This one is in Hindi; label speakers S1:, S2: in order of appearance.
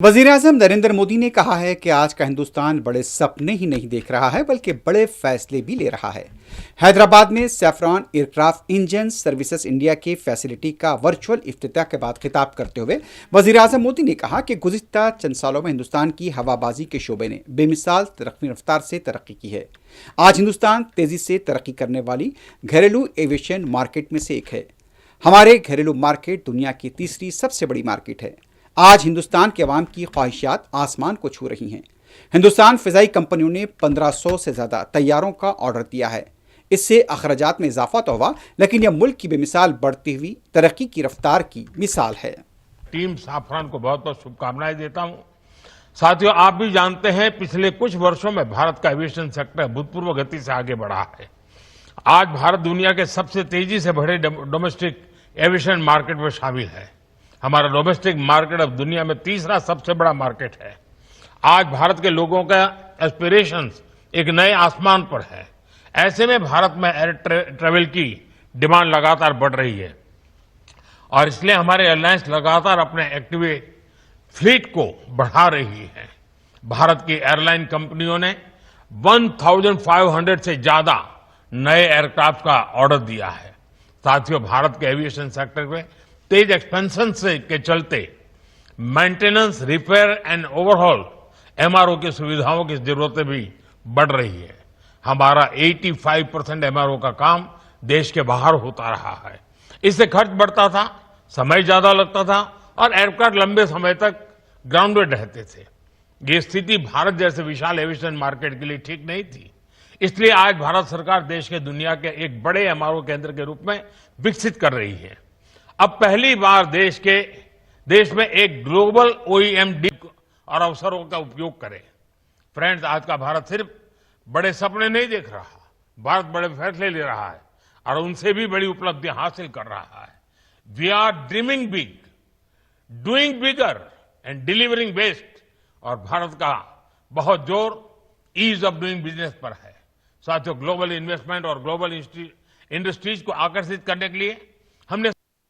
S1: वज़ीर-ए-आज़म नरेंद्र मोदी ने कहा है कि आज का हिंदुस्तान बड़े सपने ही नहीं देख रहा है बल्कि बड़े फैसले भी ले रहा है। हैदराबाद में saffron aircraft engine services India के फैसिलिटी का वर्चुअल इफ्तिताह के बाद खिताब करते हुए वज़ीर-ए-आज़म मोदी ने कहा कि गुज़िश्ता चंद सालों में हिंदुस्तान की हवाबाजी के शोबे ने बेमिसाल रफ्तार से तरक्की की है। आज हिंदुस्तान तेज़ी से तरक्की करने वाली घरेलू एविएशन मार्केट में से एक है। हमारे घरेलू मार्केट दुनिया की तीसरी सबसे बड़ी मार्केट है। आज हिंदुस्तान के अवाम की ख्वाहिशात आसमान को छू रही हैं। हिंदुस्तान फ़िज़ाई कंपनियों ने 1500 से ज़्यादा तैयारों का ऑर्डर दिया है। इससे अखराजात में इजाफा तो हुआ, लेकिन यह मुल्क की बेमिसाल बढ़ती हुई तरक्की की रफ्तार की मिसाल है।
S2: टीम साफरान को बहुत बहुत शुभकामनाएं देता हूं। साथियों, आप भी जानते हैं पिछले कुछ वर्षों में भारत का एविएशन सेक्टर भूतपूर्व गति से आगे बढ़ा है। आज भारत दुनिया के सबसे तेजी से बढ़े डोमेस्टिक एविएशन मार्केट में शामिल है। हमारा डोमेस्टिक मार्केट अब दुनिया में तीसरा सबसे बड़ा मार्केट है। आज भारत के लोगों का एस्पिरेशंस एक नए आसमान पर है। ऐसे में भारत में एयर ट्रेवल की डिमांड लगातार बढ़ रही है और इसलिए हमारे एयरलाइंस लगातार अपने एक्टिव फ्लीट को बढ़ा रही है। भारत की एयरलाइन कंपनियों ने 1500 से ज्यादा नए एयरक्राफ्ट का ऑर्डर दिया है। साथियों, भारत के एविएशन सेक्टर में तेज एक्सपेंशन के चलते maintenance, repair and overhaul MRO की सुविधाओं की जरूरतें भी बढ़ रही है। हमारा 85% एमआरओ का काम देश के बाहर होता रहा है। इससे खर्च बढ़ता था, समय ज्यादा लगता था और एयरक्राफ्ट लंबे समय तक ग्राउंडेड रहते थे। ये स्थिति भारत जैसे विशाल एविएशन मार्केट के लिए ठीक नहीं थी। इसलिए आज भारत सरकार देश के दुनिया के एक बड़े एमआरओ केंद्र के रूप में विकसित कर रही है। अब पहली बार देश में एक ग्लोबल ओईएम और अवसरों का उपयोग करें। फ्रेंड्स, आज का भारत सिर्फ बड़े सपने नहीं देख रहा, भारत बड़े फैसले ले रहा है और उनसे भी बड़ी उपलब्धियां हासिल कर रहा है। We are dreaming big, doing bigger and delivering best. और भारत का बहुत जोर ईज ऑफ डूइंग बिजनेस पर है। साथियों, ग्लोबल इन्वेस्टमेंट और ग्लोबल इंडस्ट्रीज को आकर्षित करने के लिए हमने